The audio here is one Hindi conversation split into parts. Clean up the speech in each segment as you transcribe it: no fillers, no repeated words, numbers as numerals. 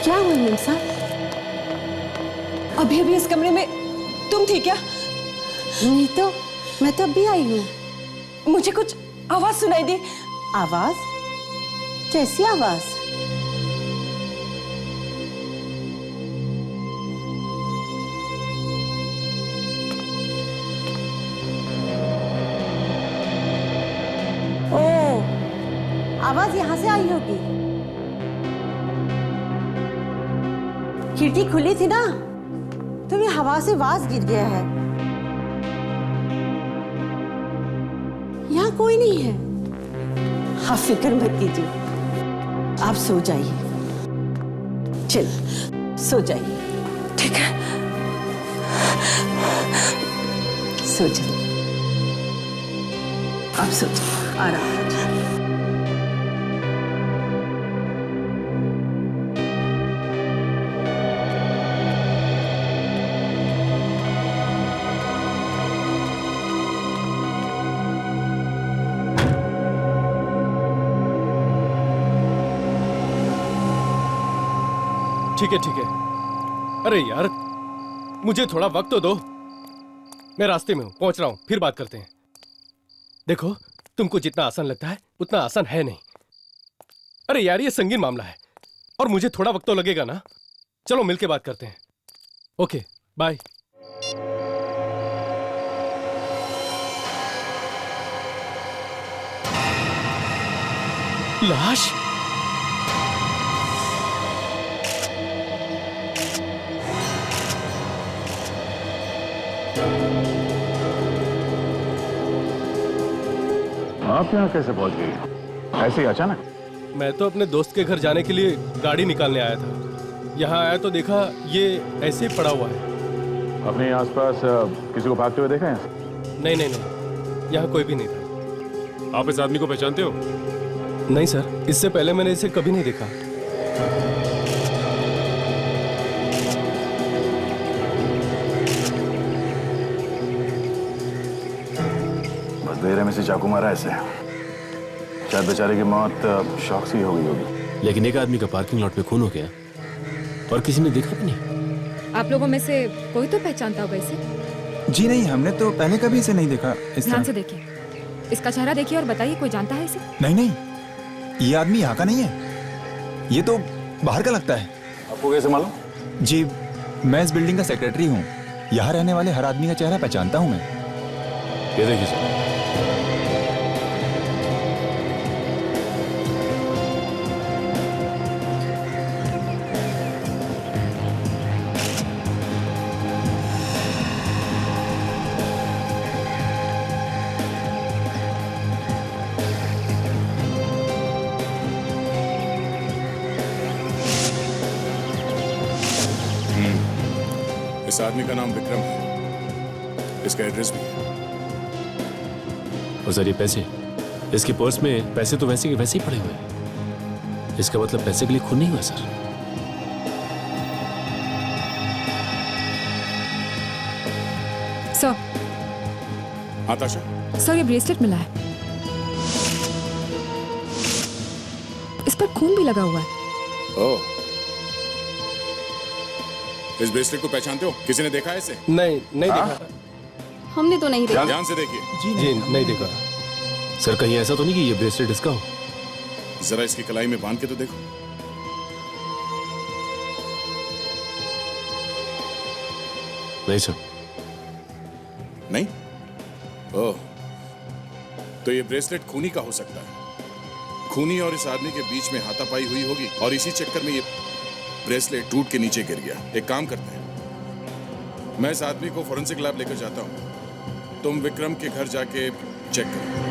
क्या हुआ इमाम साहब? अभी अभी इस कमरे में तुम थी क्या? नहीं तो, मैं तो अभी आई हूँ। मुझे कुछ आवाज सुनाई दी। आवाज? कैसी आवाज? ओ, आवाज यहाँ से आई होगी। खिड़की खुली थी ना, तो ये हवा से वास गिर गया है। यहाँ कोई नहीं है। आप फिक्र मत कीजिए, आप सो जाइए। चल, सो जाइए। ठीक है। सो जाइए, आप सो जाइए, आराम कीजिए। ठीक है ठीक है। अरे यार, मुझे थोड़ा वक्त तो दो। मैं रास्ते में हूं, पहुंच रहा हूं, फिर बात करते हैं। देखो, तुमको जितना आसान लगता है उतना आसान है नहीं। अरे यार, ये संगीन मामला है और मुझे थोड़ा वक्त तो लगेगा ना। चलो मिलके बात करते हैं। Okay, bye. लाश? आप यहाँ कैसे पहुंच गई? ऐसे ही अचानक? मैं तो अपने दोस्त के घर जाने के लिए गाड़ी निकालने आया था। यहाँ आया तो देखा ये ऐसे ही पड़ा हुआ है। अपने आसपास किसी को भागते हुए देखा है? नहीं नहीं नहीं, यहाँ कोई भी नहीं था। आप इस आदमी को पहचानते हो? नहीं सर, इससे पहले मैंने इसे कभी नहीं देखा। बस देर में से चाकू मारा ऐसे। शायद बेचारे की मौत शौक से ही हो गई होगी। लेकिन एक आदमी का पार्किंग लॉट में खून हो गया और किसी ने देखा भी नहीं। आप लोगों में से कोई तो पहचानता होगा इसे? जी नहीं, हमने तो पहले कभी इसे नहीं देखा इस ध्यान तरह। से देखिए, इसका चेहरा देखिए और बताइए कोई जानता है इसे? नहीं नहीं, ये आदमी यहाँ का नहीं है, ये तो बाहर का लगता है। आपको कैसे मालूम? जी, मैं इस बिल्डिंग का सेक्रेटरी हूँ। यहाँ रहने वाले हर आदमी का चेहरा पहचानता हूँ मैं। ये देखिए सर। इस आदमी का नाम विक्रम है, इसका एड्रेस भी है। और सर ये पैसे, इसके पर्स में पैसे तो वैसे के वैसे ही पड़े हुए हैं। इसका मतलब पैसे के लिए खून नहीं हुआ सर। सर, हाँ ताशा? सर ये ब्रेसलेट मिला है, इस पर खून भी लगा हुआ है। ओह, इस ब्रेसलेट को पहचानते हो? किसी ने देखा है इसे? नहीं नहीं देखा। हमने तो नहीं देखा। ध्यान से देखिए। जी नहीं देखा। सर कहीं ऐसा तो नहीं कि ये ब्रेसलेट इसका हो? जरा इसकी कलाई में बांध के तो देखो। नहीं सर। नहीं? ओह, तो ये ब्रेसलेट खूनी का हो सकता है। खूनी और इस आदमी के बीच में हाथापाई हुई होगी और इसी चक्कर में ये ब्रेसलेट टूट के नीचे गिर गया। एक काम करते हैं, मैं इस आदमी को फोरेंसिक लैब लेकर जाता हूं। तुम विक्रम के घर जाके चेक करो।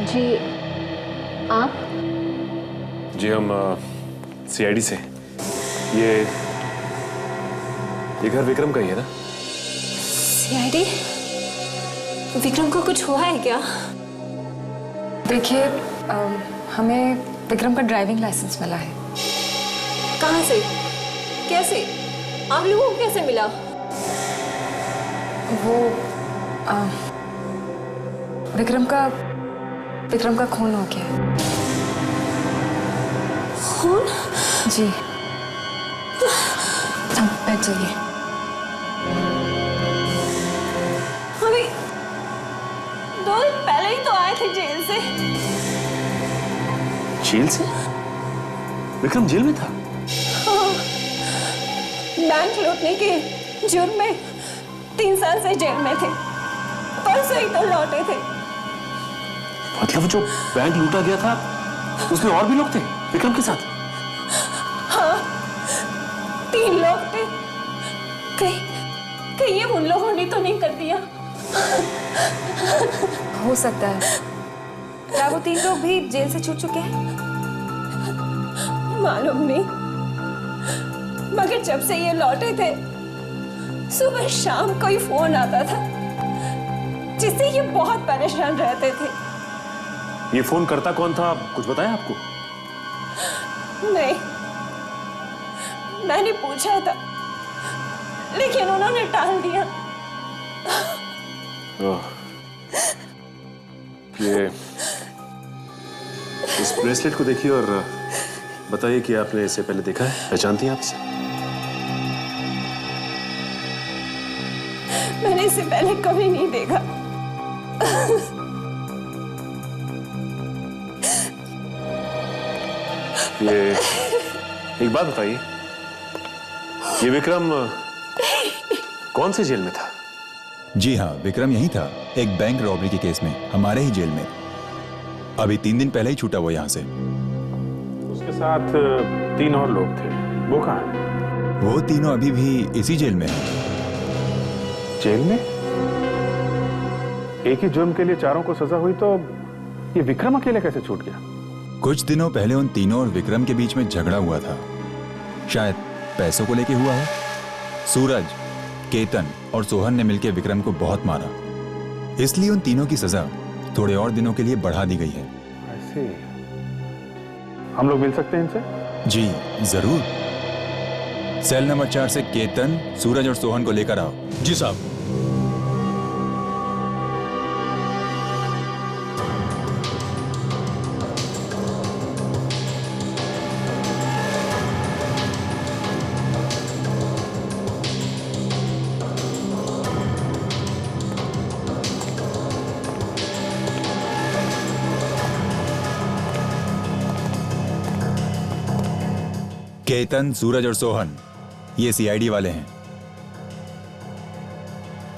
जी, आप? जी हम सीआईडी से। ये घर विक्रम का ही है ना? सीआईडी? विक्रम को कुछ हुआ है क्या? देखिए, हमें विक्रम का ड्राइविंग लाइसेंस मिला है। कहाँ से? कैसे? आप लोगों को कैसे मिला? वो विक्रम का खून हो गया है। खून? जी। अब बैठ जाइए। अभी 2 दिन पहले ही तो आए थे जेल से। जेल से? विक्रम जेल में था? बैंक लूटने के जुर्म में 3 साल से जेल में थे। परसों ही तो लौटे थे। मतलब जो बैंक लूटा गया था उसमें और भी लोग थे विक्रम के साथ? हाँ, 3 लोग थे। कहीं ये उन लोगों ने तो नहीं कर दिया? हो सकता है। क्या वो 3 लोग भी जेल से छूट चुके हैं? मालूम नहीं, मगर जब से ये लौटे थे सुबह शाम कोई फोन आता था जिससे ये बहुत परेशान रहते थे। ये फोन करता कौन था, कुछ बताया आपको? नहीं, मैंने पूछा था लेकिन उन्होंने टाल दिया। ये इस ब्रेसलेट को देखिए और बताइए कि आपने इससे पहले देखा है, पहचानती हैं आप इसे? मैंने इससे पहले कभी नहीं देखा। ये एक बात बताइए, ये विक्रम कौन से जेल में था? जी हाँ, विक्रम यही था, एक बैंक रॉबरी के केस में, हमारे ही जेल में। अभी 3 दिन पहले ही छूटा वो यहाँ से। उसके साथ 3 और लोग थे, वो कहाँ हैं? वो तीनों अभी भी इसी जेल में हैं। जेल में? एक ही जुर्म के लिए 4 को सजा हुई तो ये विक्रम अकेले कैसे छूट गया? कुछ दिनों पहले उन तीनों और विक्रम के बीच में झगड़ा हुआ था, शायद पैसों को लेके हुआ हो। सूरज, केतन और सोहन ने मिलकर विक्रम को बहुत मारा, इसलिए उन तीनों की सजा थोड़े और दिनों के लिए बढ़ा दी गई है। ऐसे हम लोग मिल सकते हैं इनसे? जी जरूर। सेल नंबर 4 से केतन, सूरज और सोहन को लेकर आओ। जी साहब। केतन, सूरज और सोहन ये सीआईडी वाले हैं।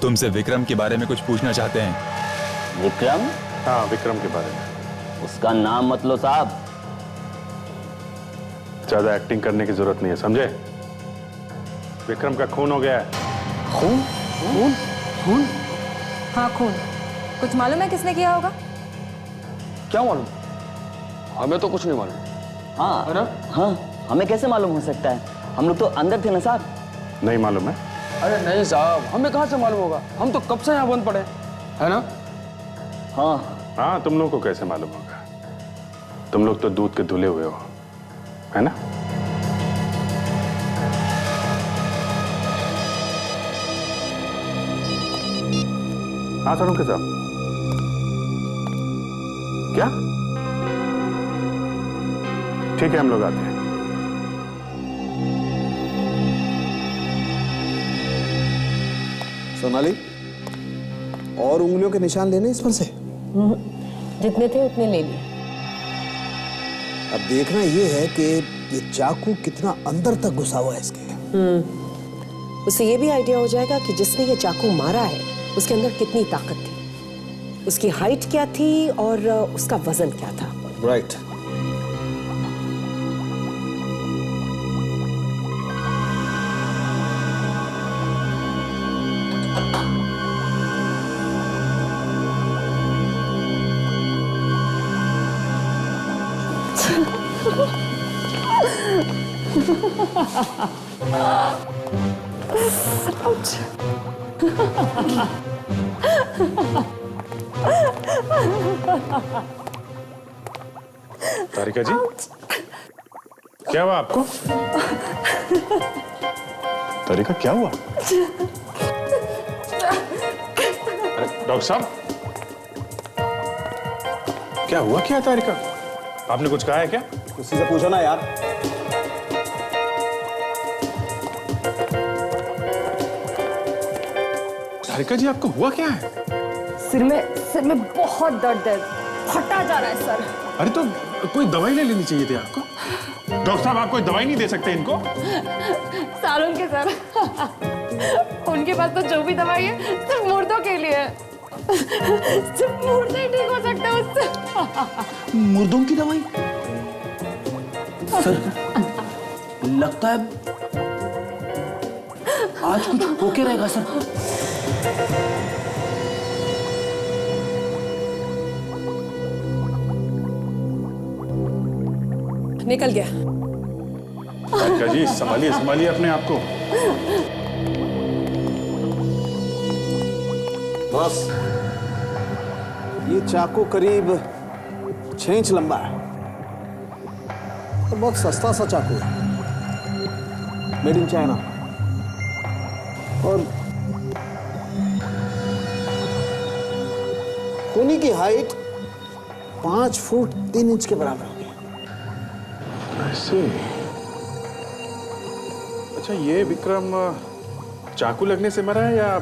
तुमसे विक्रम के बारे में कुछ पूछना चाहते हैं। विक्रम? हाँ, विक्रम के बारे में। उसका नाम मत लो साहब। ज्यादा एक्टिंग करने की जरूरत नहीं है, समझे? विक्रम का खून हो गया है। खून? खून? खून? हाँ, खून। कुछ मालूम है किसने किया होगा? क्या मालूम? हमें तो कुछ नहीं मालूम। हाँ है ना? हाँ, हमें कैसे मालूम हो सकता है? हम लोग तो अंदर थे ना साहब। नहीं मालूम है? अरे नहीं साहब, हमें कहाँ से मालूम होगा? हम तो कब से यहाँ बंद पड़े, है ना? हाँ हाँ, तुम लोग को कैसे मालूम होगा? तुम लोग तो दूध के धुले हुए हो, है ना? हाँ सरों के साहब। क्या? ठीक है, हम लोग आते हैं। सोनाली, और उंगलियों के निशान लेने इस पर से? जितने थे उतने ले लिए। अब देखना ये है कि ये चाकू कितना अंदर तक घुसा हुआ है इसके। उससे ये भी आइडिया हो जाएगा कि जिसने ये चाकू मारा है उसके अंदर कितनी ताकत थी, उसकी हाइट क्या थी और उसका वजन क्या था। राइट। तारिका जी, क्या हुआ आपको? तारिका क्या हुआ? अरे डॉक्टर साहब, क्या हुआ क्या तारिका? आपने कुछ कहा है क्या? किसी से पूछो ना यार। तारिका जी, आपको हुआ क्या है? सिर में बहुत दर्द है, फटा जा रहा है सर। अरे तो कोई दवाई ले लेनी चाहिए थी आपको। डॉक्टर साहब, आप कोई दवाई नहीं दे सकते इनको? सारुण के सर, उनके पास तो जो भी दवाई है सिर्फ मुर्दों के लिए है। सिर्फ मुर्दे ही ठीक हो सकते हैं उससे। मुर्दों की दवाई? सर, लगता है आज कुछ होके रहेगा सर। निकल गया। तारिका जी, संभालिए संभालिए अपने आप को। बस ये चाकू करीब 6 इंच लंबा है, तो बहुत सस्ता सा चाकू है, मेड इन चाइना। और खूनी की हाइट 5 फुट 3 इंच के बराबर होगी। ऐसे? अच्छा, ये विक्रम चाकू लगने से मरा है या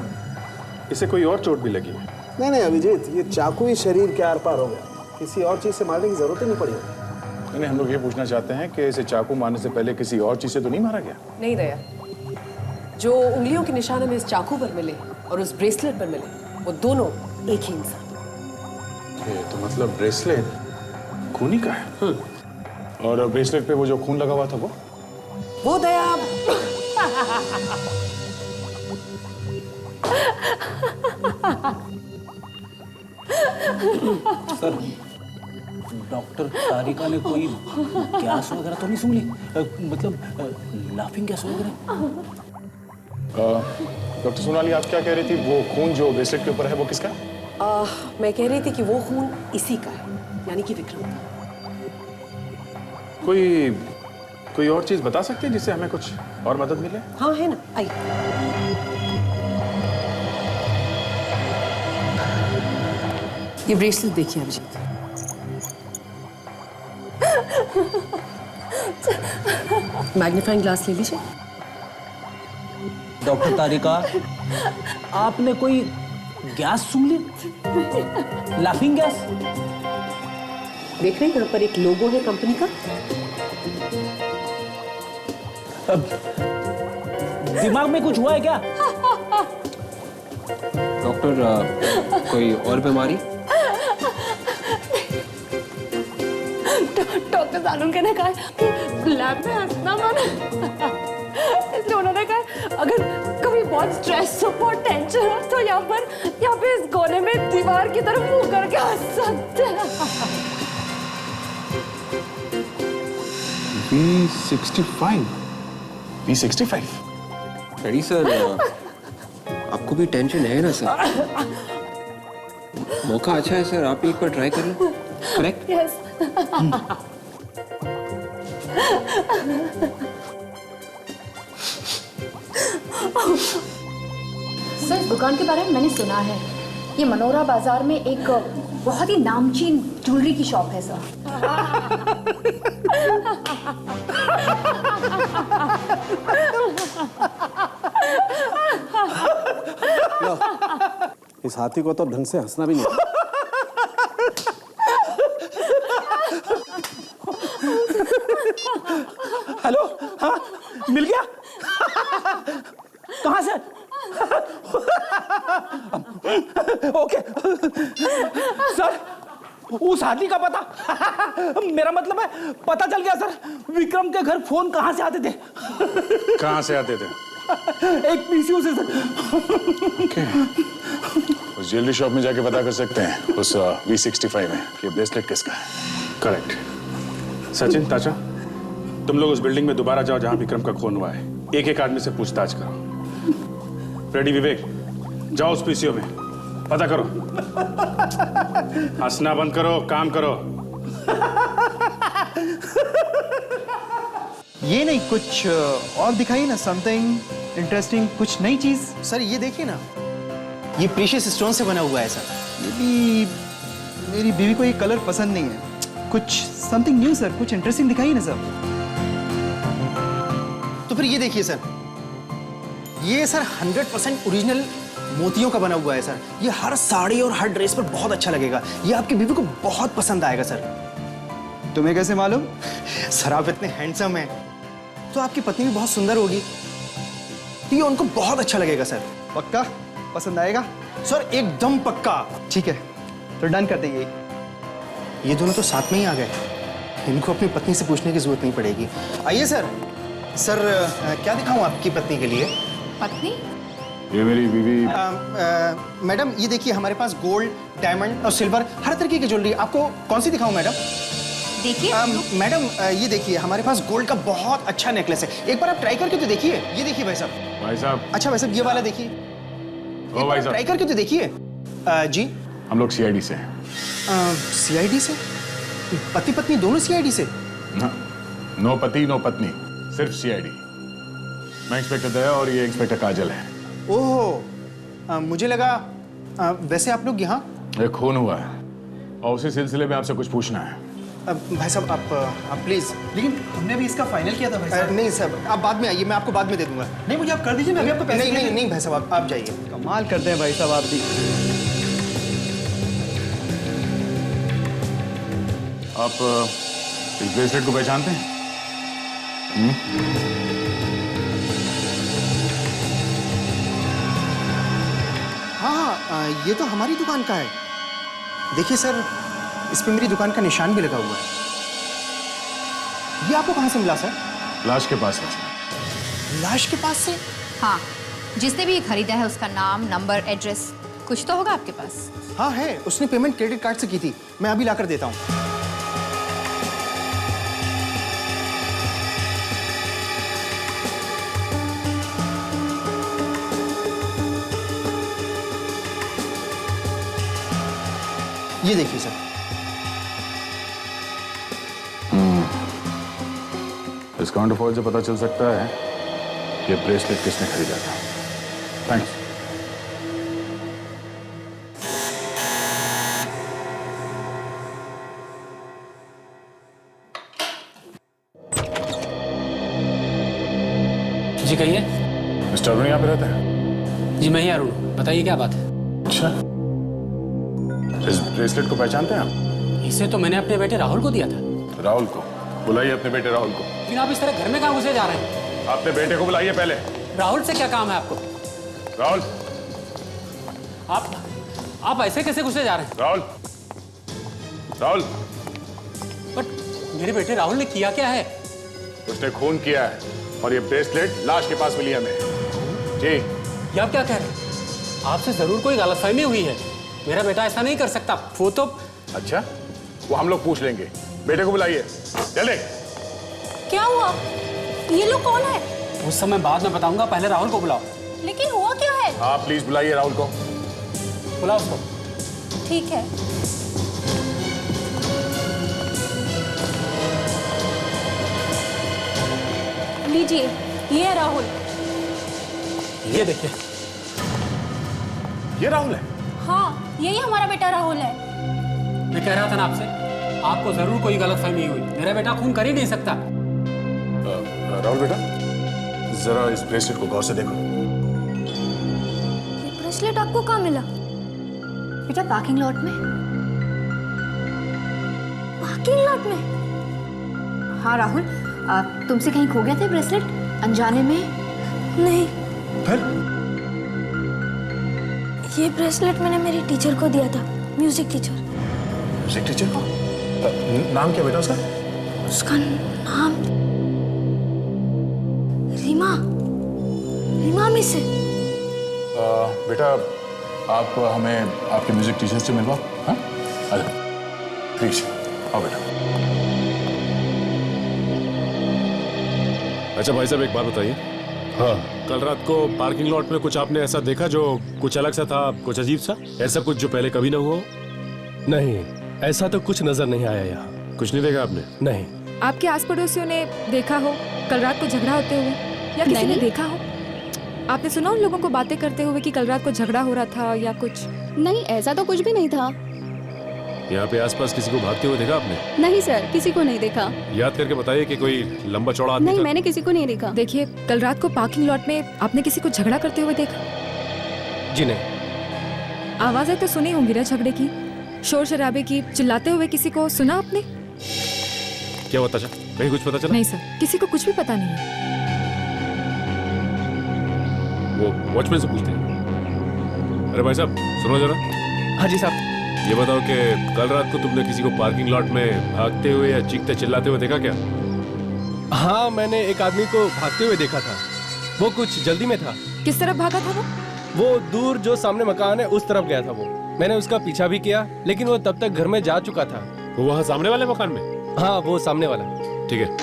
इसे कोई और चोट भी लगी है? नहीं अभिजीत, ये चाकू ही शरीर के आर पार हो गया, किसी और चीज से मारने की जरूरत ही नहीं पड़ी होगी। नहीं, हम लोग ये पूछना चाहते हैं कि इसे चाकू मारने से पहले किसी और चीज से तो नहीं मारा गया? नहीं दया, जो उंगलियों के निशान हमें इस चाकू पर मिले और उस ब्रेसलेट पर मिले, वो दोनों एक ही इंसान। तो मतलब ब्रेसलेट खूनी का है? और ब्रेसलेट पे वो जो खून लगा हुआ था वो दया। सर, डॉक्टर तारिका ने कोई गैस वगैरह तो नहीं सूंघ ली? मतलब लाफिंग गैस वगैरह? डॉक्टर सोनाली, आप क्या कह रही थी? वो खून जो ब्रेसलेट के ऊपर है वो किसका? मैं कह रही थी कि वो खून इसी का है, यानी कि विक्रम का। कोई और चीज बता सकते हैं जिससे हमें कुछ और मदद मिले? हाँ है ना, आई। ये ब्रेसलेट देखिए अभिजीत। मैग्नीफाइंग ग्लास ले लीजिए। डॉक्टर तारिका, आपने कोई गैस सूंघ ली? Laughing gas? देख रहे हैं यहाँ पर एक लोगो है कंपनी का। दिमाग में कुछ हुआ है क्या? डॉक्टर, कोई और बीमारी? डॉक्टर सारुण ने कहा कि लैब में हंसना मना, इसलिए उन्होंने कहा अगर कभी बहुत स्ट्रेस हो, बहुत टेंशन हो, तो यहाँ पे इस कोने में दीवार की तरफ मुंह करके हंस सकते हैं। V65? रेडी सर, आपको भी टेंशन है ना सर? मौका अच्छा है सर, आप एक बार ट्राई कर लो। करेक्ट? यस। सर, इस दुकान के बारे में मैंने सुना है। ये मनोरा बाजार में एक बहुत ही नामचीन ज्वेलरी की शॉप है सर। इस हाथी को तो ढंग से हंसना भी नहीं। हेलो, हाँ, मिल गया? कहाँ से? ओके सर, उस हाथी का पता मेरा मतलब है पता चल गया सर। विक्रम के घर फोन कहाँ से आते थे? कहाँ से आते थे? एक पीसीओ से सर। उस ज्वेलरी शॉप में जाके पता कर सकते हैं उस V65 में कि ब्रेसलेट किसका है। करेक्ट। सचिन, ताचा, तुम लोग उस बिल्डिंग में दोबारा जाओ जहां विक्रम का खून हुआ है। एक एक आदमी से पूछताछ करो। रेडी विवेक, जाओ उस पीसीओ में पता करो। हंसना बंद करो, काम करो। ये नहीं, कुछ और दिखाइए ना, समथिंग इंटरेस्टिंग, कुछ नई चीज? सर ये देखिए ना, ये प्रीशियस स्टोन से बना हुआ है सर। ये भी मेरी बीवी को ये कलर पसंद नहीं है। कुछ समथिंग न्यू सर, कुछ इंटरेस्टिंग दिखाइए ना सर। तो फिर ये देखिए सर, ये सर 100% ओरिजिनल मोतियों का बना हुआ है सर। ये हर साड़ी और हर ड्रेस पर बहुत अच्छा लगेगा। ये आपकी बीवी को बहुत पसंद आएगा सर। तुम्हें कैसे मालूम? सर आप इतने हैंडसम हैं, तो आपकी पत्नी भी बहुत सुंदर होगी, तो ये उनको बहुत अच्छा लगेगा सर। पक्का पसंद आएगा? सर एकदम पक्का। ठीक है, तो डन कर देंगे। ये दोनों तो साथ में ही आ गए, इनको अपनी पत्नी से पूछने की जरूरत नहीं पड़ेगी। आइए सर। सर क्या दिखाऊं आपकी पत्नी के लिए? पत्नी? ये मेरी बीवी। मैडम ये देखिए, हमारे पास गोल्ड, डायमंड और सिल्वर हर तरीके की ज्वेलरी। आपको कौन सी दिखाऊं मैडम? देखिए मैडम ये देखिए, हमारे पास गोल्ड का बहुत अच्छा नेकलेस है। एक बार आप ट्राई करके तो देखिए। ये देखिए भाई साहब। भाई साहब। अच्छा भाई साहब, ये वाला देखिए। ओ भाई साहब, ट्राई करके तो देखिए। जी हम लोग सीआईडी से हैं। सीआईडी से? पति पत्नी दोनों सीआईडी से? नो पति नो पत्नी, सिर्फ सीआईडी। मैं इंस्पेक्टर दया और ये इंस्पेक्टर काजल है। ओह, मुझे लगा वैसे आप लोग यहाँ? एक खून हुआ है और उसी सिलसिले में आपसे कुछ पूछना है। भाई साहब आप प्लीज। लेकिन हमने भी इसका फाइनल किया था भाई साहब। नहीं सर, आप बाद में आइए, मैं आपको बाद में दे दूंगा। नहीं, मुझे आप कर दीजिए, मैं अभी आपको पैसे नहीं भाई साहब, आप जाइए। कमाल करते हैं भाई साहब आप भी। आप इस ब्रेसलेट को पहचानते हैं? हाँ, ये तो हमारी दुकान का है। देखिए सर, इस पे मेरी दुकान का निशान भी लगा हुआ है। ये आपको कहाँ से मिला सर? लाश के पास है। लाश के पास से? हाँ, जिसने भी ये खरीदा है उसका नाम, नंबर, एड्रेस कुछ तो होगा आपके पास। हाँ है, उसने पेमेंट क्रेडिट कार्ड से की थी। मैं अभी लाकर देता हूँ। ये देखिए सर। इस काउंटर फॉइल से पता चल सकता है ये ब्रेसलेट किसने खरीदा था। थैंक्स। जी कहिए। मिस्टर अरुण यहाँ पे रहता है? जी मैं ही अरुण, बताइए क्या बात है? अच्छा, इस ब्रेसलेट को पहचानते हैं आप? इसे तो मैंने अपने बेटे राहुल को दिया था। राहुल को? बुलाइए अपने बेटे राहुल को। लेकिन आप इस तरह घर में कहाँ घुसे जा रहे हैं? अपने बेटे को बुलाइए पहले। राहुल से क्या काम है आपको? राहुल, आप ऐसे कैसे घुसे जा रहे हैं? राहुल, राहुल। बट मेरे बेटे राहुल ने किया क्या है? उसने खून किया है और ये ब्रेसलेट लाश के पास मिली हमें। जी। ये आप क्या कह रहे हैं? आपसे जरूर कोई गलतफहमी हुई है। मेरा बेटा ऐसा नहीं कर सकता। वो तो। अच्छा, वो हम लोग पूछ लेंगे। बेटे को बुलाइए जल्दी। क्या हुआ? ये लोग कौन है? उस समय बाद में बताऊंगा, पहले राहुल को बुलाओ। लेकिन हुआ क्या है? हाँ प्लीज बुलाइए राहुल को। बुलाओ उसको। ठीक है। लीजिए, ये है राहुल। ये देखिए, ये राहुल है? हाँ, यही हमारा बेटा राहुल है। मैं कह रहा था ना आपसे, आपको जरूर कोई गलतफहमी हुई। मेरा बेटा खून कर ही नहीं सकता। राहुल बेटा, जरा इस ब्रेसलेट को गौर से देखो। ये ब्रेसलेट आपको कहाँ मिला? बेटा पार्किंग लॉट में। पार्किंग लॉट में? हाँ राहुल, तुमसे कहीं खो गया था ब्रेसलेट अनजाने में? नहीं। फिर? ये ब्रेसलेट मैंने मेरी टीचर को दिया था, म्यूजिक टीचर। म्यूजिक टीचर को? नाम क्या बेटा उसका? उसका नाम रीमा। रीमा मिस है। बेटा आप हमें आपके म्यूजिक टीचर से मिलवाओ। हाँ, आ जाओ प्लीज। आओ बेटा। अच्छा भाई साहब, एक बात बताइए। हाँ, कल रात को पार्किंग लॉट में कुछ आपने ऐसा देखा जो कुछ अलग सा था, कुछ अजीब सा, ऐसा कुछ जो पहले कभी ना हुआ? नहीं, ऐसा तो कुछ नजर नहीं आया यहाँ। कुछ नहीं देखा आपने? आपके आस पड़ोसियों ने देखा हो कल रात को झगड़ा होते हुए, या किसी ने देखा हो? आपने सुना उन लोगों को बातें करते हुए कि कल रात को झगड़ा हो रहा था या कुछ? नहीं, ऐसा तो कुछ भी नहीं था। यहाँ पे आसपास किसी को भागते हुए देखा आपने? नहीं सर, किसी को नहीं देखा। याद करके बताइए कि कोई लंबा चौड़ा आदमी नहीं, था? मैंने किसी को नहीं देखा। देखिए, कल रात को पार्किंग लॉट में आपने किसी को झगड़ा करते हुए देखा? जी नहीं। आवाजें तो सुनी होंगी ना झगड़े की, शोर शराबे की, चिल्लाते हुए किसी को सुना आपने? क्या हुआ ताशा? कहीं कुछ पता चला? नहीं सर, किसी को कुछ भी पता नहीं है। वो वॉचमैन से पूछते हैं। अरे भाई साहब सुनो जरा। हाँ जी साहब। ये बताओ कि कल रात को तुमने किसी को पार्किंग लॉट में भागते हुए या चीखते चिल्लाते हुए देखा क्या? हाँ, मैंने एक आदमी को भागते हुए देखा था। वो कुछ जल्दी में था। किस तरफ भागा था वो? वो दूर जो सामने मकान है उस तरफ गया था वो। मैंने उसका पीछा भी किया, लेकिन वो तब तक घर में जा चुका था। वो वहाँ सामने वाले मकान में? हाँ, वो सामने वाला। ठीक है,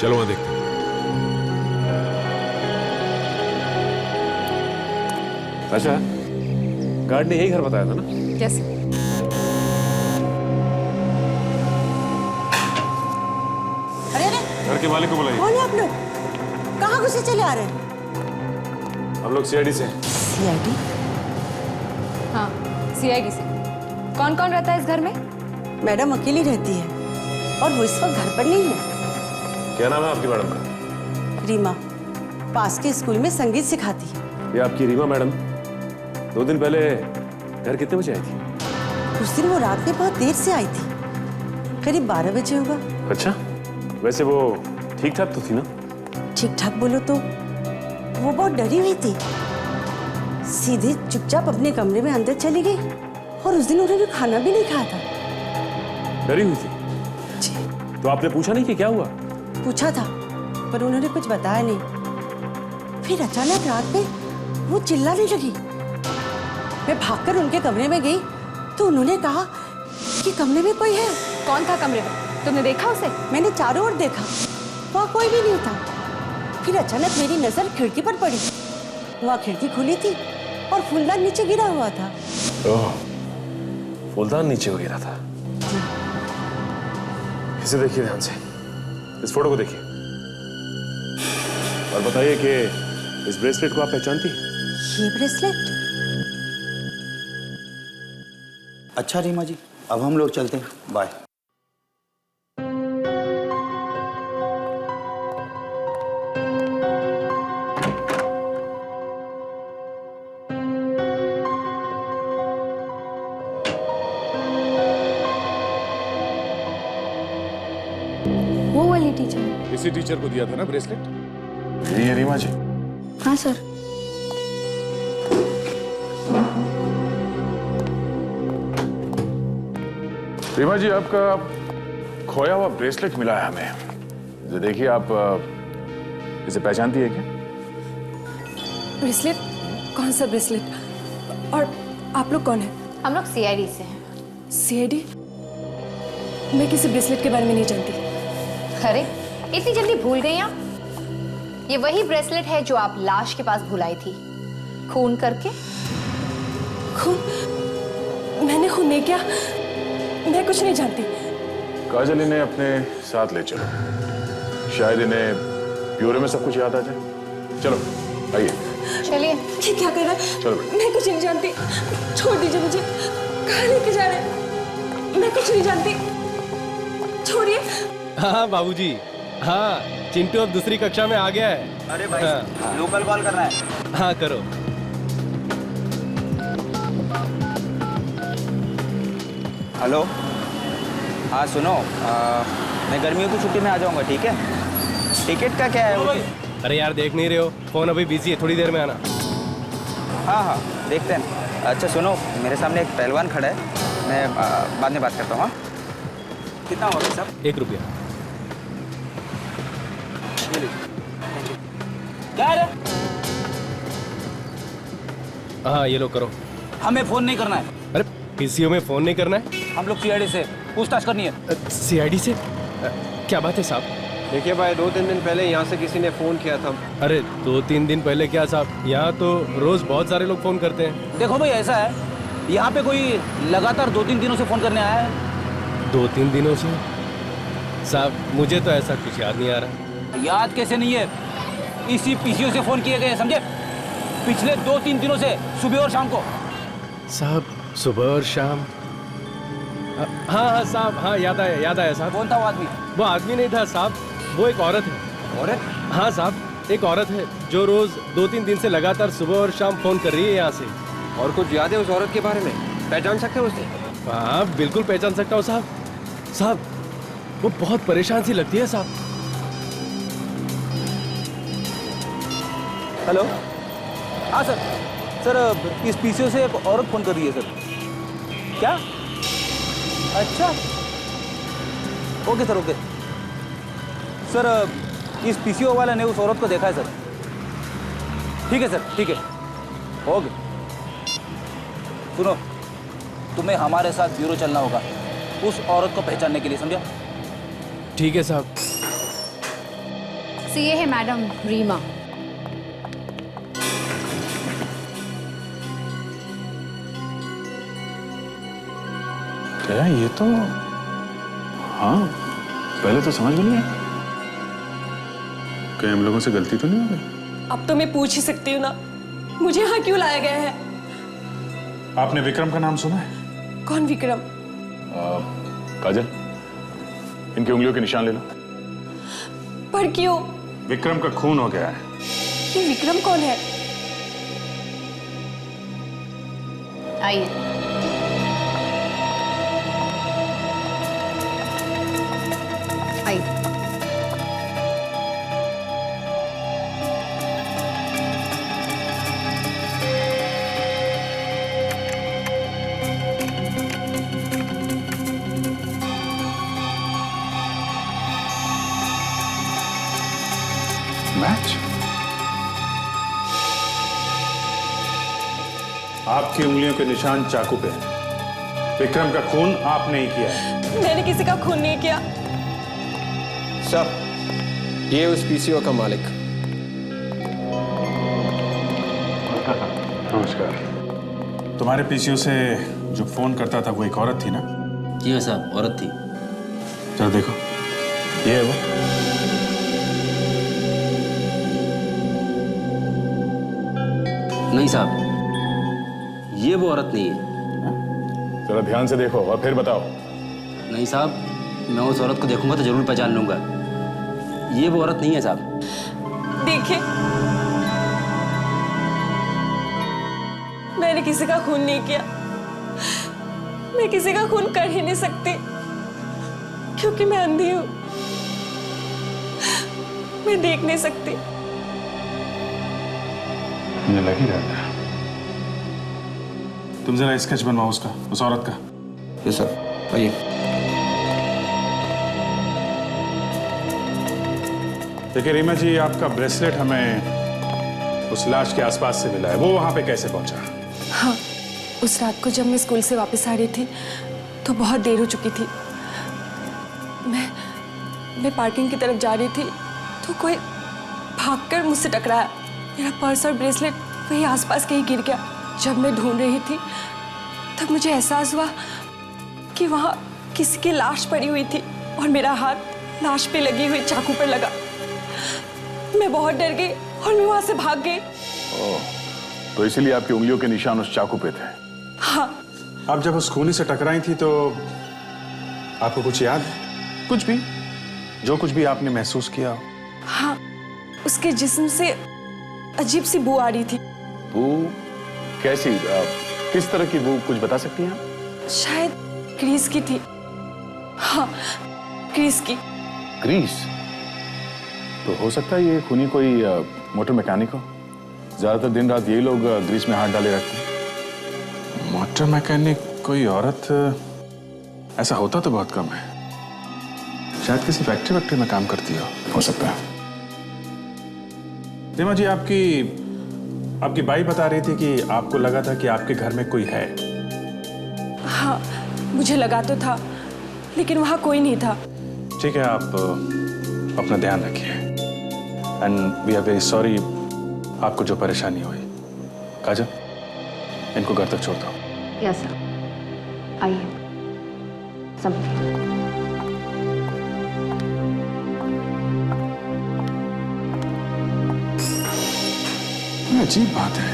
चलो वहाँ देखते हैं। अच्छा, गार्ड ने यही घर बताया था ना? कैसे? अरे अरे, घर के मालिक को बुलाइए। कौन है आप लोग? कहाँ घुसे चले आ रहे हैं? हम लोग सीआईडी से हैं। सीआईडी? हाँ, सीआईडी से। कौन कौन रहता है इस घर में? मैडम अकेली रहती है और वो इस वक्त घर पर नहीं है। क्या नाम है आपकी मैडम का? रीमा, पास के स्कूल में संगीत सिखाती है। ये आपकी रीमा मैडम 2 दिन पहले घर कितने बजे आई थी? उस दिन वो रात में बहुत देर से आई थी, करीब 12 बजे होगा। अच्छा, वैसे वो ठीक ठाक तो थी ना? ठीक ठाक बोलो तो वो बहुत डरी हुई थी, सीधे चुपचाप अपने कमरे में अंदर चली गई और उस दिन उन्होंने खाना भी नहीं खाया था। डरी हुई थी? तो आपने पूछा नहीं कि क्या हुआ? पूछा था, पर उन्होंने कुछ बताया नहीं। फिर अचानक रात में वो चिल्लाने लगी। मैं भागकर उनके कमरे में गई तो उन्होंने कहा कि कमरे में कोई है। कौन था कमरे में? तुमने देखा उसे? मैंने चारों ओर देखा, वहाँ कोई भी नहीं था। फिर अचानक मेरी नजर खिड़की पर पड़ी। वहाँ खिड़की खुली थी और फूलदान नीचे गिरा हुआ था। ओह, फूलदान नीचे हो गिरा था। इसे देखिए ध्यान से, इस फोटो को देखिए और बताइए कि इस ब्रेसलेट को आप पहचानती हैं? ये ब्रेसलेट? अच्छा रीमा जी, अब हम लोग चलते हैं, बाय। वो वाली टीचर? इसी टीचर को दिया था ना ब्रेसलेट? यही है रीमा जी? हाँ सर। रीमा जी, आपका खोया हुआ ब्रेसलेट मिला है हमें। जो देखिए, आप इसे पहचानती है क्या? ब्रेसलेट? कौन सा ब्रेसलेट? और आप लोग कौन हैं? हम लोग सीआईडी से हैं। सीआईडी? मैं किसी ब्रेसलेट के बारे में नहीं जानती। अरे, इतनी जल्दी भूल गई आप? ये वही ब्रेसलेट है जो आप लाश के पास भुलाई थी, खून करके। खून? मैंने खून नहीं किया, मैं कुछ नहीं जानती। काजल इन्हें अपने साथ ले चलो, शायद इन्हें ब्यूरो में सब कुछ याद आ जाए। चलो आइए। चलिए। ये क्या कर रहा है? चलो। मैं कुछ नहीं जानती, छोड़ दीजिए मुझे। कहाँ लेके जा रहे हैं? मैं कुछ नहीं जानती, छोड़िए। हाँ बाबूजी, हाँ चिंटू अब दूसरी कक्षा में आ गया है। अरे भाई, हाँ। लोकल कॉल करना है। हाँ करो। हेलो, हाँ सुनो, मैं गर्मियों की छुट्टी में आ जाऊंगा, ठीक है? टिकट का क्या है? अरे यार देख नहीं रहे हो, फोन अभी बिजी है, थोड़ी देर में आना। हाँ हाँ देखते हैं। अच्छा सुनो, मेरे सामने एक पहलवान खड़ा है, मैं बाद में बात करता हूँ। कितना हुआ साहब? 1 रुपया। क्या है? हाँ ये लो करो। हमें फोन नहीं करना है। अरे पीसीओ में फोन नहीं करना है? हम लोग सीआईडी से पूछताछ करनी है। सीआईडी से? क्या बात है साहब? देखिए भाई, 2-3 दिन पहले यहाँ से किसी ने फोन किया था। अरे 2-3 दिन पहले क्या साहब, यहाँ तो रोज बहुत सारे लोग फोन करते हैं। देखो भाई, ऐसा है, यहाँ पे कोई लगातार 2-3 दिनों से फोन करने आया है। 2-3 दिनों से? साहब मुझे तो ऐसा कुछ याद नहीं आ रहा। याद कैसे नहीं है? इसी पीसीओ से फोन किए गए, समझे? पिछले 2-3 दिनों से सुबह और शाम को। साहब सुबह और शाम? हाँ साहब, हाँ याद आया साहब। कौन था वो आदमी? वो आदमी नहीं था साहब, वो एक औरत है। औरत? हाँ साहब, एक औरत है जो रोज 2-3 दिन से लगातार सुबह और शाम फोन कर रही है यहाँ से। और कुछ याद है उस औरत के बारे में? पहचान सकते हो उसे? हाँ बिल्कुल पहचान सकता हूँ साहब। साहब वो बहुत परेशान सी लगती है साहब। हेलो, हाँ सर। सर इस पीसीओ से एक औरत फोन कर रही है सर। क्या? अच्छा, ओके सर, ओके सर। इस पीसीओ वाले ने उस औरत को देखा है सर। ठीक है सर, ठीक है, ओके। सुनो, तुम्हें हमारे साथ ब्यूरो चलना होगा उस औरत को पहचानने के लिए, समझा? ठीक है साहब। ये है मैडम रीमा। क्या ये तो, हाँ पहले तो समझ में नहीं आया। कहीं हम लोगों से गलती तो नहीं हो गई? अब तो मैं पूछ ही सकती हूँ ना, मुझे यहाँ क्यों लाया गया है? आपने विक्रम का नाम सुना है? कौन विक्रम? काजल, इनकी उंगलियों के निशान ले लो। पर क्यों? विक्रम का खून हो गया है। ये विक्रम कौन है? आइए। आइए। मैच? आपकी उंगलियों के निशान चाकू पे हैं। विक्रम का खून आपने ही किया है। मैंने किसी का खून नहीं किया। सर, ये उस पीसीओ का मालिक। नमस्कार। तुम्हारे पीसीओ से जो फोन करता था वो एक औरत थी ना? जी हाँ साहब, औरत थी। चलो देखो, ये है वो। नहीं साहब, ये वो औरत नहीं है। जरा ध्यान से देखो और फिर बताओ। नहीं साहब, मैं उस औरत को देखूंगा तो जरूर पहचान लूंगा। ये वो औरत नहीं है साहब। देखिए, मैंने किसी का खून नहीं किया। मैं किसी का खून कर ही नहीं सकती क्योंकि मैं अंधी हूं। मैं देख नहीं सकती। मुझे लग ही रहा था। तुम जरा स्केच बनवाओ उसका, उस औरत का। यस सर, आइए। देखिए रीमा जी, आपका ब्रेसलेट हमें उस लाश के आसपास से मिला है। वो वहां पे कैसे पहुंचा? हाँ, उस रात को जब मैं स्कूल से वापस आ रही थी तो बहुत देर हो चुकी थी। मैं पार्किंग की तरफ जा रही थी तो कोई भागकर मुझसे टकराया। मेरा पर्स और ब्रेसलेट वही आसपास कहीं गिर गया। जब मैं ढूंढ रही थी तब मुझे एहसास हुआ कि वहां किसी की लाश पड़ी हुई थी और मेरा हाथ लाश पे लगी हुई चाकू पर लगा। मैं बहुत डर गई और मैं वहां से भाग गई। तो इसीलिए आपकी उंगलियों के निशान उस चाकू पे थे? हाँ। आप जब उस खूनी से टकराई थी तो आपको कुछ याद है? कुछ भी, जो कुछ भी आपने महसूस किया हो? हाँ, उसके जिस्म से अजीब सी बू आ रही थी। बू कैसी? किस तरह की बू, कुछ बता सकती हैं आप? शायद ग्रीस की थी। हाँ, ग्रीस की। ग्रीस? तो हो सकता है ये खूनी कोई मोटर मैकेनिक हो। ज्यादातर दिन रात यही लोग ग्रीस में हाथ डाले रखते हैं। मोटर मैकेनिक कोई औरत? ऐसा होता तो बहुत कम है। शायद किसी फैक्ट्री में काम करती हो सकता है। रीमा जी, आपकी बाई बता रही थी कि आपको लगा था कि आपके घर में कोई है। हाँ, मुझे लगा तो था, लेकिन वहां कोई नहीं था। ठीक है, आप अपना ध्यान रखिए। And we are very sorry आपको जो परेशानी हुई। काजल, इनको घर तक छोड़ दो। यस सर, आइए। सब अजीब बात है।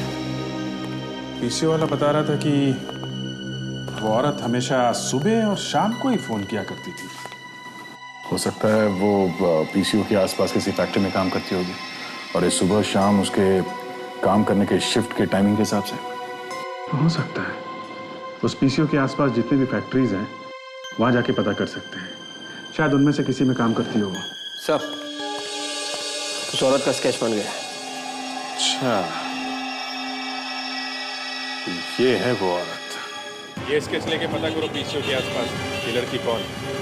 पीसीओ वाला बता रहा था कि वो औरत हमेशा सुबह और शाम को ही फोन किया करती थी। हो सकता है वो पीसीओ के आसपास किसी फैक्ट्री में काम करती होगी और ये सुबह शाम उसके काम करने के शिफ्ट के टाइमिंग के हिसाब से। हो सकता है उस पीसीओ के आसपास जितनी भी फैक्ट्रीज हैं वहां जाके पता कर सकते हैं, शायद उनमें से किसी में काम करती हो। सर, उस औरत का स्केच बन गया। अच्छा, ये है वो औरत। ये स्केच लेके पता करो पीसीओ के आसपास ये लड़की कौन है।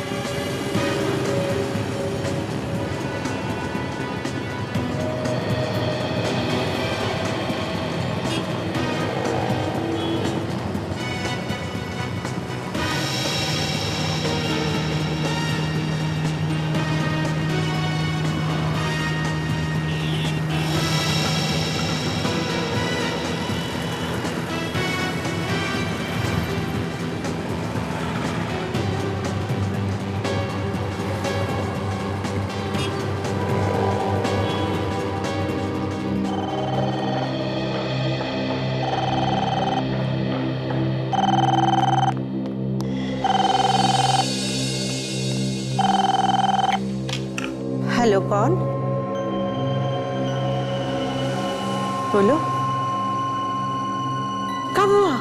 हेलो, कौन? बोलो। कब हुआ?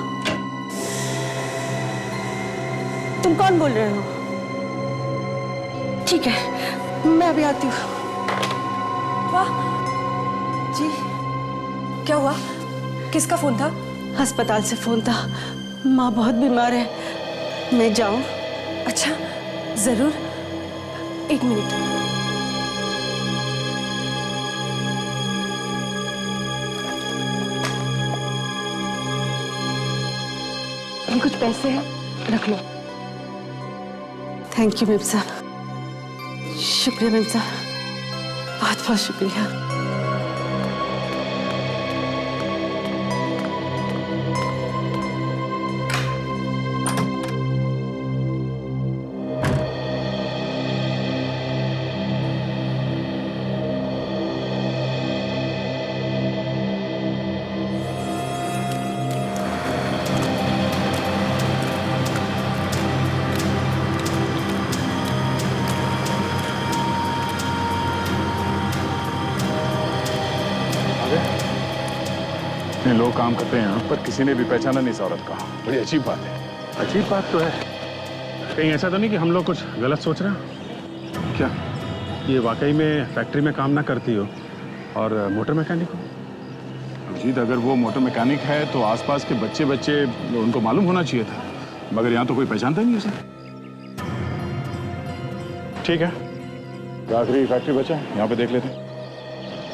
तुम कौन बोल रहे हो? ठीक है, मैं अभी आती हूँ। वाह जी, क्या हुआ? किसका फोन था? अस्पताल से फोन था। माँ बहुत बीमार है, मैं जाऊं? अच्छा, जरूर। एक मिनट। ये कुछ पैसे हैं, रख लो। थैंक यू मेम साहब, शुक्रिया मेम साहब, बहुत बहुत शुक्रिया। इतने लोग काम करते हैं यहाँ पर, किसी ने भी पहचाना नहीं इस औरत का। बड़ी अजीब बात है। अजीब बात तो है, कहीं ऐसा तो नहीं कि हम लोग कुछ गलत सोच रहे हैं? क्या ये वाकई में फैक्ट्री में काम ना करती हो और मोटर मैकेनिक हो? अजीत, अगर वो मोटर मैकेनिक है तो आसपास के बच्चे उनको मालूम होना चाहिए था, मगर यहाँ तो कोई पहचानता ही नहीं उसे। ठीक है, आखिरी फैक्ट्री बचा है, यहाँ पे देख लेते हैं।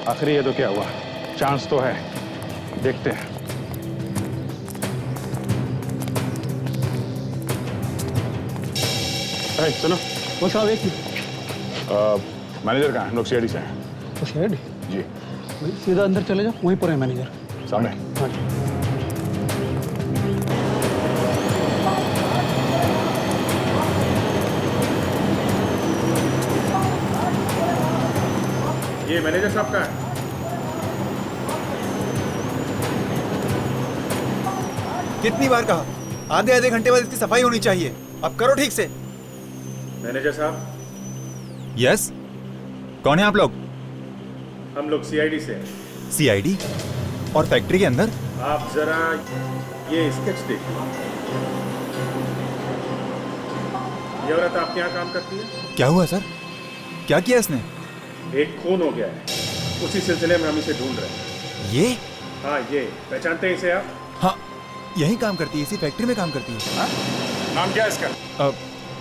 आखिरी है तो क्या हुआ, चांस तो है, देखते हैं। सुनो, वो साहब एक मिनट। मैनेजर कहाँ है? लोग सीआईडी से हैं। तो शेड जी, सीधा अंदर चले जाओ, वहीं पर है मैनेजर सामने। हाँ जी। ये मैनेजर साहब का है। कितनी बार कहा, आधे आधे घंटे बाद इसकी सफाई होनी चाहिए। अब करो ठीक से। मैनेजर साहब। यस, कौन है आप लोग? हम लोग सीआईडी से हैं। सीआईडी? और फैक्ट्री के अंदर? आप जरा ये स्केच देखिए। ये औरत आपके यहाँ काम करती है? क्या हुआ सर? क्या किया इसने? एक खून हो गया है, उसी सिलसिले में हम इसे ढूंढ रहे हैं। ये? हाँ, ये पहचानते हैं इसे आप? हाँ, यही काम करती है, इसी फैक्ट्री में काम करती है। हाँ? नाम क्या है इसका?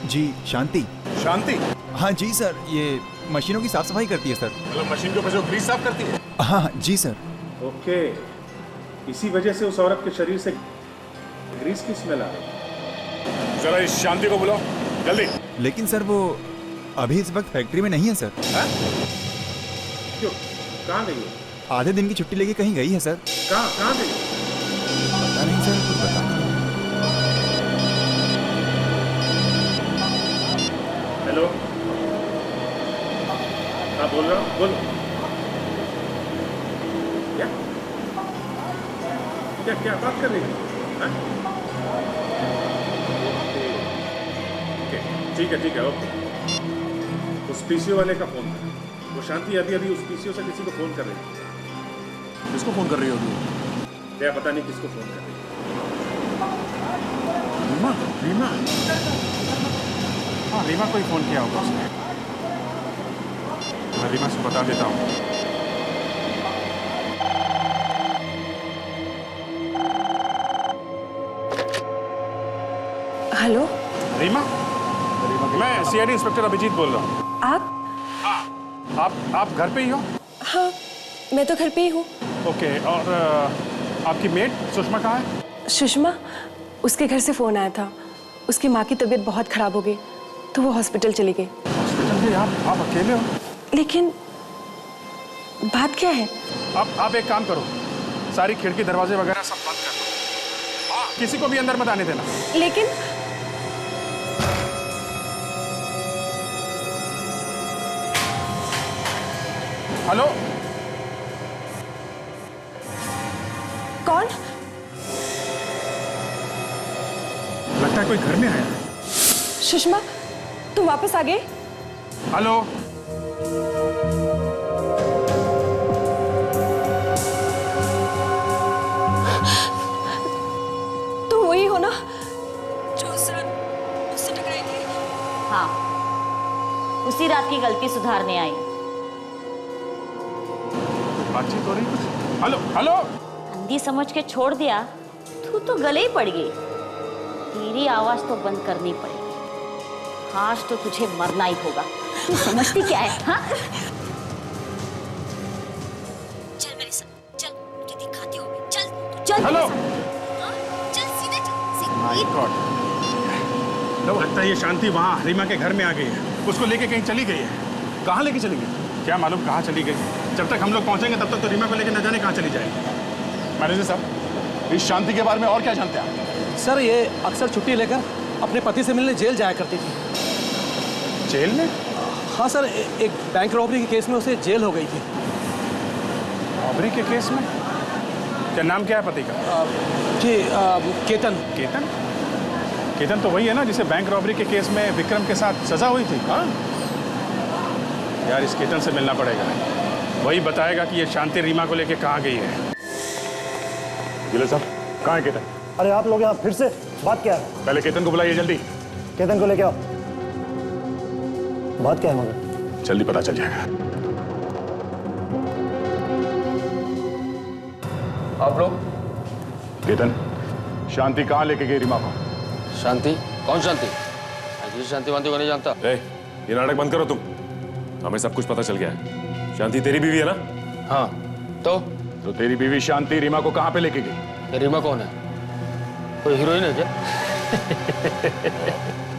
जी, शांति। शांति? हाँ जी सर, ये मशीनों की साफ सफाई करती है सर। मतलब मशीन के ऊपर जो ग्रीस साफ करती है? हाँ जी सर। ओके, इसी वजह से उस औरत के शरीर से ग्रीस की स्मेल आ रही। जरा इस शांति को बुलाओ, जल्दी। लेकिन सर वो अभी इस वक्त फैक्ट्री में नहीं है सर। क्यों, कहाँ गई है? आधे दिन की छुट्टी लेके कहीं गई है सर। कहाँ गई? पता नहीं सर, कुछ बता नहीं। हेलो, हाँ बोल रहा हूँ, बोलो। क्या क्या बात कर रही है? हाँ? ओके, ठीक है, ओके। उस पीसीओ वाले का फोन था। वो शांति अभी अभी उस पीसीओ से किसी को फोन कर रही है। किसको फोन कर रही होगी? क्या पता नहीं किसको फोन कर रही है। रीमा? हाँ, रीमा को ही फोन किया होगा उसने। मैं रीमा से बता देता हूँ। हेलो रीमा? मैं सीआईडी इंस्पेक्टर अभिजीत बोल रहा हूँ। आप? आप घर पे ही हो? हाँ, मैं तो घर पे ही हूँ। ओके, और आपकी मेट सुषमा कहाँ है? सुषमा, उसके घर से फोन आया था। उसकी माँ की तबीयत बहुत खराब हो गई तो वो हॉस्पिटल चली गई। हॉस्पिटल गई? आप अकेले हो? लेकिन बात क्या है? आप एक काम करो, सारी खिड़की दरवाजे वगैरह सब बंद कर दो। हाँ, किसी को भी अंदर मत आने देना। लेकिन हेलो? कौन? लगता है कोई घर में आया है। सुषमा, तुम वापस आ गए? हेलो? तुम वही हो ना जो उस रात मुझसे टकराई थी? हाँ, उसी रात की गलती सुधारने आई। बातचीत हो रही कुछ? Hello hello? अंधी समझ के छोड़ दिया, तू तो गले ही पड़ गई। तेरी आवाज तो बंद करनी पड़ेगी। आज तो तुझे मरना ही होगा। तू समझती क्या है? हाँ? चल मेरे साथ, चल, मुझे दिखाती होगी। चल, चल। हेलो? चल सीधे चल। My God. लगता है ये शांति वहाँ रीमा के घर में आ गई है। उसको लेके कहीं चली गई है। कहाँ लेके चली गई? क्या मालूम कहाँ चली गई। जब तक हम लोग पहुंचेंगे तब तक तो रीमा को लेके न जाने कहाँ चली जाएगी। मैनेजर साहब, इस शांति के बारे में और क्या जानते हैं आप? सर, ये अक्सर छुट्टी लेकर अपने पति से मिलने जेल जाया करती थी। जेल में? हाँ सर, एक बैंक रॉबरी के केस में उसे जेल हो गई थी। रॉबरी के केस में? क्या नाम क्या है पति का? जी, केतन। केतन? केतन तो वही है ना जिसे बैंक रॉबरी के केस में विक्रम के साथ सजा हुई थी। हाँ यार, इस केतन से मिलना पड़ेगा। वही बताएगा कि ये शांति रीमा को लेके कहाँ गई है। जिले साहब, कहाँ है केतन? अरे आप लोग यहाँ फिर से बात क्या है? पहले केतन को बुलाइए जल्दी। केतन को लेके आओ। बात क्या है मगर? जल्दी पता चल जाएगा। आप लोग? केतन, शांति कहाँ लेके गई रीमा को? शांति? कौन शांति? जी शांति वांति को नहीं जानता। ये नाटक बंद करो तुम। हमें सब कुछ पता चल गया है। शांति तेरी बीवी है ना? हाँ। तो तेरी बीवी शांति रीमा को कहाँ पे लेके गई? रीमा कौन है? कोई हीरोइन है क्या?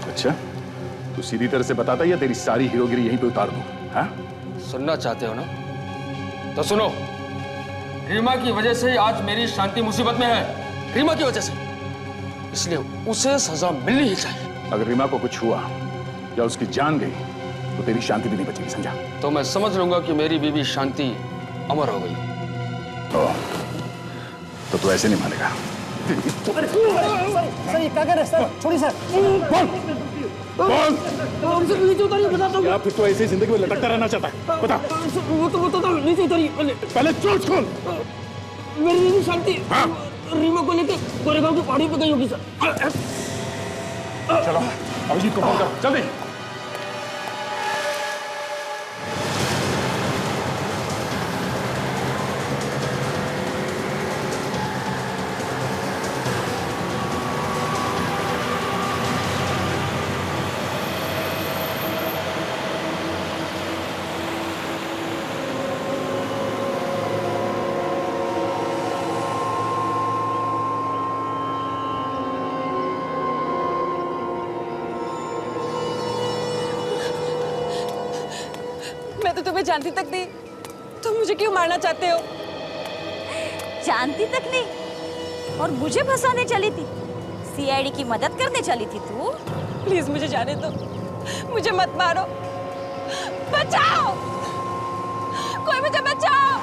अच्छा, तू सीधी तरह से बताता या तेरी सारी हीरोगिरी यहीं पे उतार दूं? हाँ? सुनना चाहते हो ना? तो सुनो। रीमा की वजह से आज मेरी शांति मुसीबत में है। रीमा की वजह से। इसलिए उसे सजा मिलनी ही चाहिए। अगर रीमा को कुछ हुआ या उसकी जान गई तो तेरी शांति भी नहीं बचेगी, समझा? तो मैं समझ लूंगा कि मेरी बीवी शांति अमर हो गई। तो तू ऐसे नहीं मानेगा। सर, ये क्या कर रहे हैं सर? छोड़िए सर। हमसे नीचे उतारिए, बताता हूँ। या फिर तो ऐसे जिंदगी में लटकता रहना चाहता है? बता। वो तो बताता हूँ, नीचे उतारिए पहले चोट खोल। मेरी बीवी शांति रीमा को लेकर गोरेगांव की पहाड़ी पे गई होगी सर। चलो, अभिजीत को फोन करो, जल्दी। मैं तो तुम्हें जानती तक नहीं, तुम मुझे क्यों मारना चाहते हो? जानती तक नहीं और मुझे फंसाने चली थी? सीआईडी की मदद करने चली थी तू? प्लीज मुझे जाने दो, मुझे मत मारो, बचाओ, कोई मुझे बचाओ।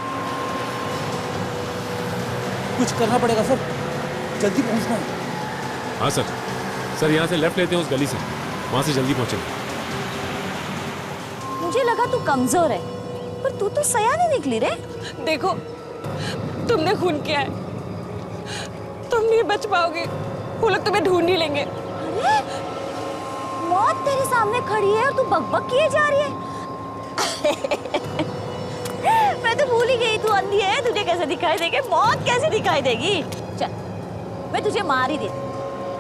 कुछ करना पड़ेगा सर। जल्दी पहुंचना है। हाँ सर। सर यहाँ से लेफ्ट लेते हैं उस गली से, वहाँ से जल्दी पहुँचेंगे। मुझे लगा तू कमजोर है, पर तू तो सयानी निकली रे। देखो, तुमने खून किया है, तुम नहीं बच पाओगे, वो लोग तुम्हें ढूंढ ही लेंगे। अरे, मौत तेरे सामने खड़ी है और तू बकबक किए जा रही है। मैं तो भूल ही गई तू अंधी है, तुझे कैसे दिखाई देगी, मौत कैसे दिखाई देगी। चल, मैं तुझे मार ही देती,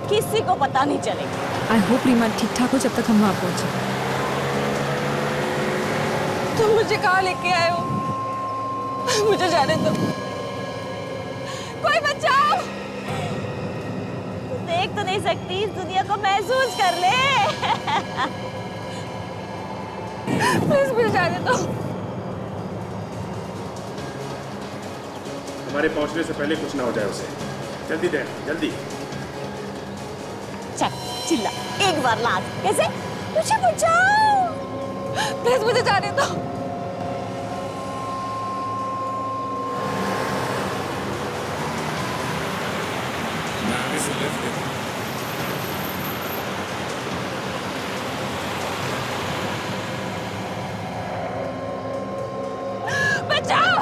किसी को पता नहीं चलेगा। आई होप रीमा ठीक ठाक हो जब तक हम वहाँ पहुँचे। तुम मुझे कहाँ लेके आए हो? मुझे जाने दो, कोई बचाओ। देख तो नहीं सकती, इस दुनिया को महसूस कर ले। प्लीज मुझे जाने दो। हमारे पहुंचने से पहले कुछ ना हो जाए उसे। जल्दी दे, जल्दी। चल, चिल्ला एक बार लाज। कैसे? मुझे बचाओ, प्लीज मुझे जाने दो। मैं आगे से लेफ्ट लेता हूं। बचाओ,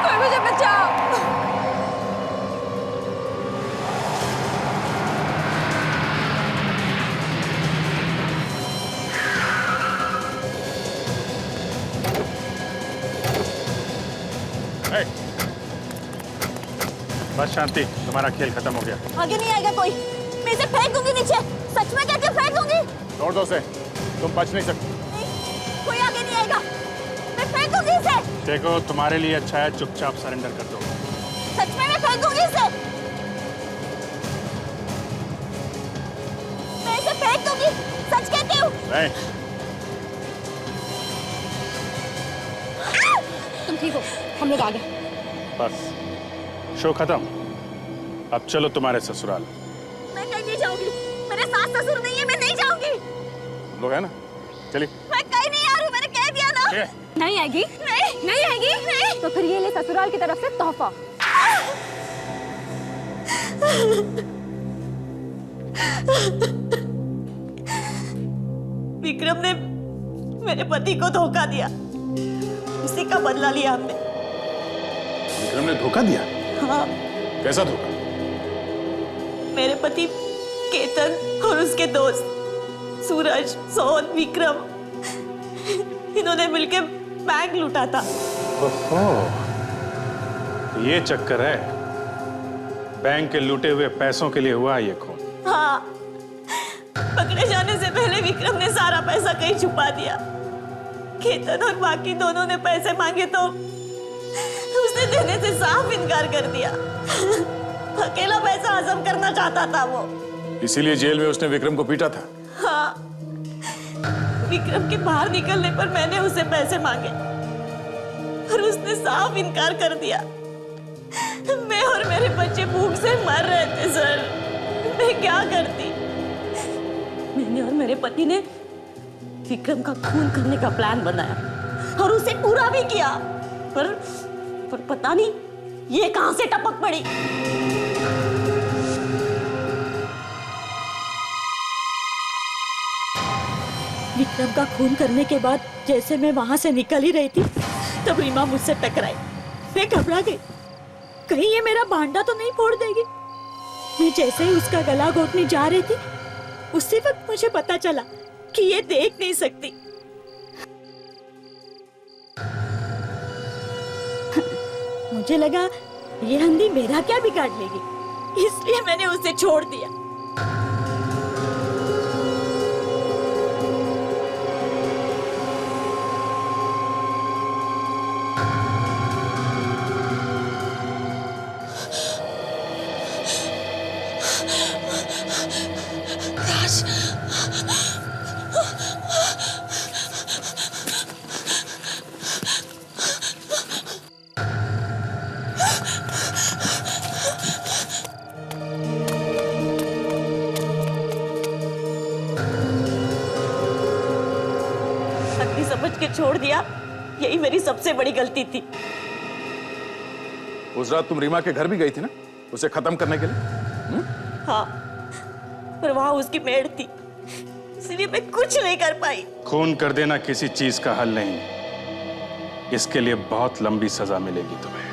कोई मुझे बचाओ। बस शांति, तुम्हारा खेल खत्म हो गया। आगे नहीं आएगा कोई, मैं इसे फेंक दूंगी नीचे। सच में कहती हूँ, फेंक दूंगी। छोड़ दो उसे, तुम बच नहीं सकते। कोई आगे नहीं आएगा, मैं फेंक दूंगी इसे। देखो, तुम्हारे लिए अच्छा है चुपचाप सरेंडर कर दो। सच में मैं फेंक दूंगी इसे, मैं इसे फेंक दूंगी, सच कहती हूँ। नहीं, तुम ठीक हो, हम लोग आ गए। बस शो खत्म। अब चलो तुम्हारे ससुराल। मैं कहीं नहीं जाऊंगी, मेरे सास ससुर नहीं है, मैं नहीं जाऊंगी। तुम लोग है ना, चलिए। मैं कहीं नहीं आ रही हूँ, मैंने कह दिया ना। नहीं आएगी? नहीं आएगी? नहीं। तो फिर ये ले ससुराल की तरफ से तोहफा। विक्रम ने मेरे पति को धोखा दिया, उसी का बदला लिया हमने। विक्रम ने धोखा दिया? हाँ। कैसा धोखा? मेरे पति केतन और उसके दोस्त सूरज, सोहन, विक्रम, इन्होंने मिलकर बैंक लूटा था। ओहो, ये चक्कर है। बैंक के लूटे हुए पैसों के लिए हुआ ये खून। हाँ, पकड़े जाने से पहले विक्रम ने सारा पैसा कहीं छुपा दिया। केतन और बाकी दोनों ने पैसे मांगे तो उसने देने से साफ इनकार कर दिया। अकेला पैसा हजम करना चाहता था वो। इसीलिए जेल में उसने विक्रम को पीटा था। हाँ, विक्रम के बाहर निकलने पर मैंने उसे पैसे मांगे और उसने साफ इनकार कर दिया। मैं और मेरे बच्चे भूख से मर रहे थे सर, मैं क्या करती। मैंने और मेरे पति ने विक्रम का खून करने का प्लान बनाया और उसे पूरा भी किया, पर पता नहीं ये कहां से टपक पड़ी। विक्रम का खून करने के बाद जैसे मैं वहां से निकल ही रही थी, तब रीमा मुझसे टकराई। मैं घबरा गई, कहीं ये मेरा भांडा तो नहीं फोड़ देगी। मैं जैसे ही उसका गला घोटने जा रही थी, उसी वक्त मुझे पता चला कि ये देख नहीं सकती। मुझे लगा ये अंधी मेरा क्या बिगाड़ लेगी, इसलिए मैंने उसे छोड़ दिया। समझ के छोड़ दिया, यही मेरी सबसे बड़ी गलती थी। उस रात तुम रीमा के घर भी गई थी ना? उसे खत्म करने के लिए? हाँ, पर वहां उसकी मेड थी, इसलिए मैं कुछ नहीं कर पाई। खून कर देना किसी चीज का हल नहीं, इसके लिए बहुत लंबी सजा मिलेगी तुम्हें।